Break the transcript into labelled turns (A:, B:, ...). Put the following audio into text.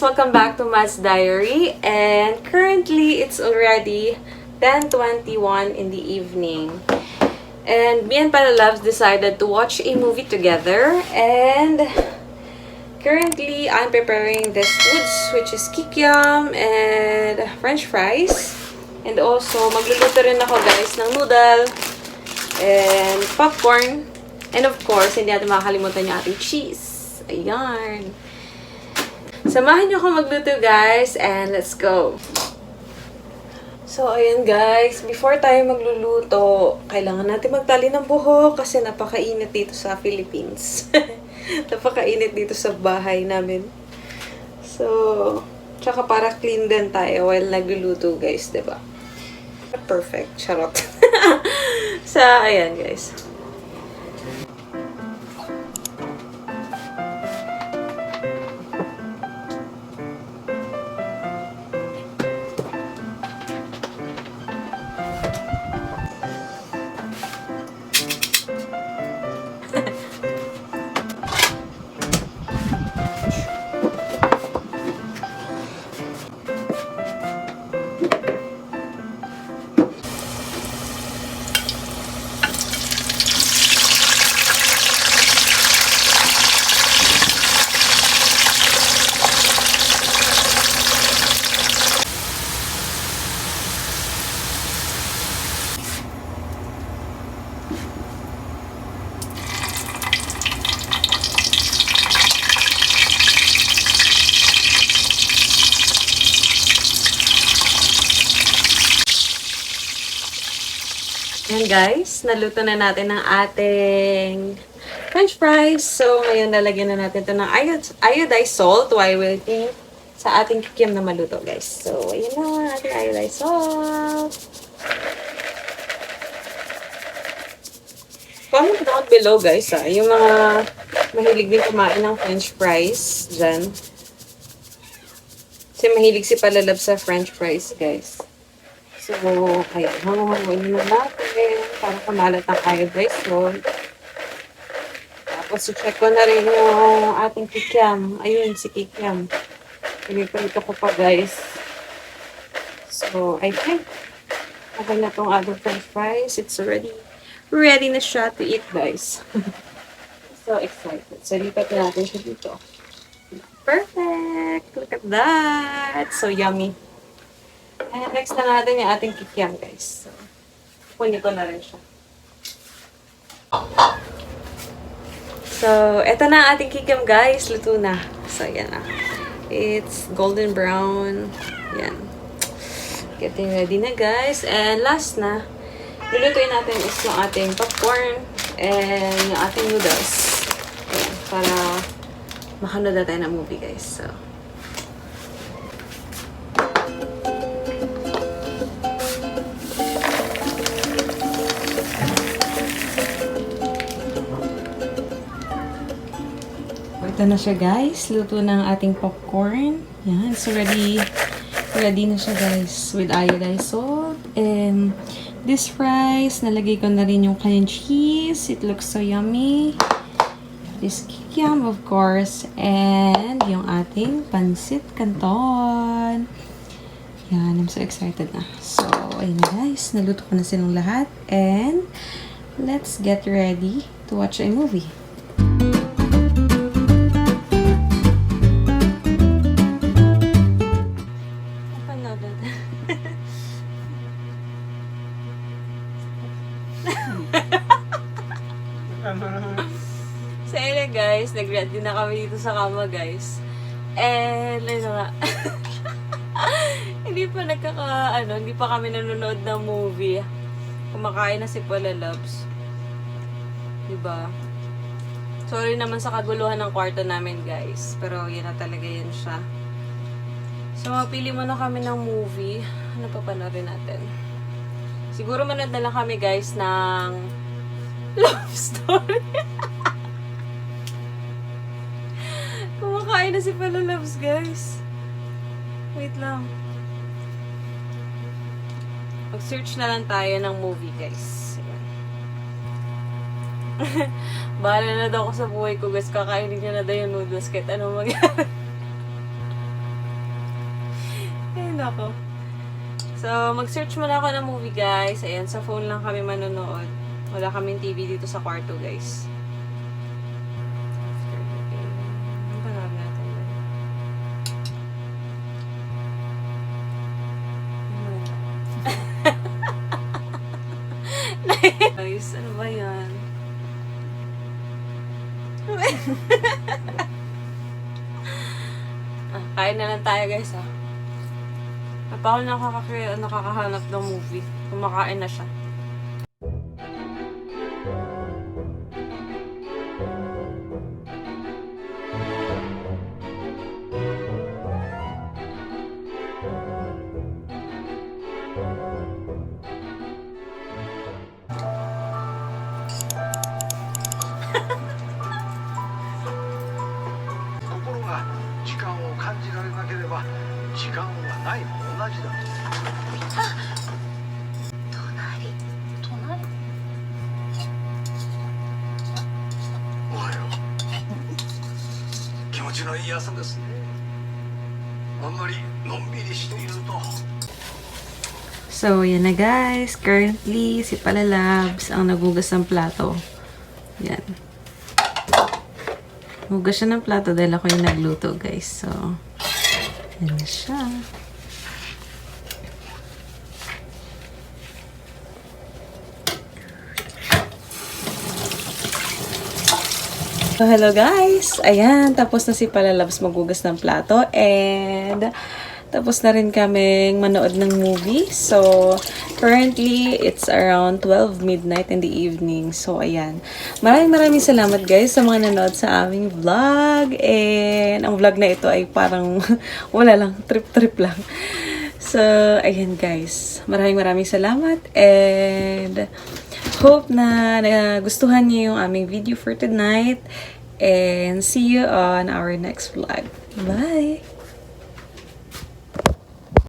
A: welcome back to Madz Diary. And currently, it's already 10:21 in the evening. And me and Loves decided to watch a movie together. And currently, I'm preparing this foods, which is kikiam and french fries. And also, magluluto rin ako guys ng noodle and popcorn. And of course, hindi natin makakalimutan yung ating cheese. Ayan. Samahan niyo ako magluto guys and let's go! So, ayan guys, before tayo magluluto, kailangan natin magtali ng buhok kasi napakainit dito sa Philippines. Napakainit dito sa bahay namin. So, tsaka para clean din tayo while nagluluto guys, diba? Perfect, charot. So, ayan guys. Ayan guys, naluto na natin ang ating french fries. So, ngayon lalagyan na natin ito ng iodized salt while waiting sa ating kikiam na maluto guys. So, ayan na ating iodized salt. Comment down below guys yung mga mahilig din kumain ng french fries dyan. Kasi mahilig si Palalab sa french fries guys. So, ayan. Hanguin na natin para kumalat ang iodized salt. Tapos, check ko na rin yung ating kikiam. Ayun, si kikiam. Pinipalito ko pa, guys. So, I think okay na itong ating french fries. It's already ready na siya to eat, guys. So excited. So, lipat na natin siya dito. Perfect! Look at that! So yummy. And next na natin yung ating kikiam, guys. So, kunin ko na rin siya. So, eto na ang ating kikiam, guys. Luto na. So, yan na. It's golden brown. Yan. Getting ready na, guys. And last na, lulutuin natin is yung ating popcorn and yung ating noodles. Ayan, para makanood na tayo ng movie, guys. So, ito na siya guys. Luto ng ating popcorn. Yan. So, ready na siya guys. With iodized salt. And this fries, nalagay ko na rin yung kanyang cheese. It looks so yummy. This kikiam, of course. And yung ating pansit canton. Yan. I'm so excited na. So, ayun guys. Naluto ko na silang lahat. And let's get ready to watch a movie. So, ayun guys, nag-ready na kami dito sa kama guys. And, ano nga, hindi pa kami nanonood ng movie. Kumakain na si Loves. Diba? Sorry naman sa kaguluhan ng kwarto namin guys. Pero, yun na talaga yun siya. So, mapili muna kami ng movie. Ano pa panorin natin? Siguro manood na lang kami guys ng love story. Kumakain na si Loves, guys. Wait lang. Mag-search na lang tayo ng movie, guys. Bahala na daw ako sa buhay ko, guys. Kakainin niya na daw yung noodles kahit anong mangyari. ako. So, mag-search muna ako ng movie, guys. Ayan, sa phone lang kami manonood. Wala kaming TV dito sa kwarto, guys. Ano ba namin natin? Guys, ano ba yan? Kain na lang tayo, guys, ha. Napakal nakakahanap ng movie. Kumakain na siya. So, yan na guys. Currently, si Palalabs ang nagugas ng plato. Yan. Hugas siya ng plato dahil ako yung nagluto, guys. So, yan na siya. So, hello guys! Ayan, tapos na si Palalabs magugas ng plato. And, tapos na rin kaming manood ng movie. So, currently, it's around 12 midnight in the evening. So, ayan. Maraming salamat guys sa mga nanood sa aming vlog. And, ang vlog na ito ay parang wala lang, trip-trip lang. So, ayan guys. Maraming salamat. And, hope na nagustuhan niyo yung aming video for tonight. And, see you on our next vlog. Bye!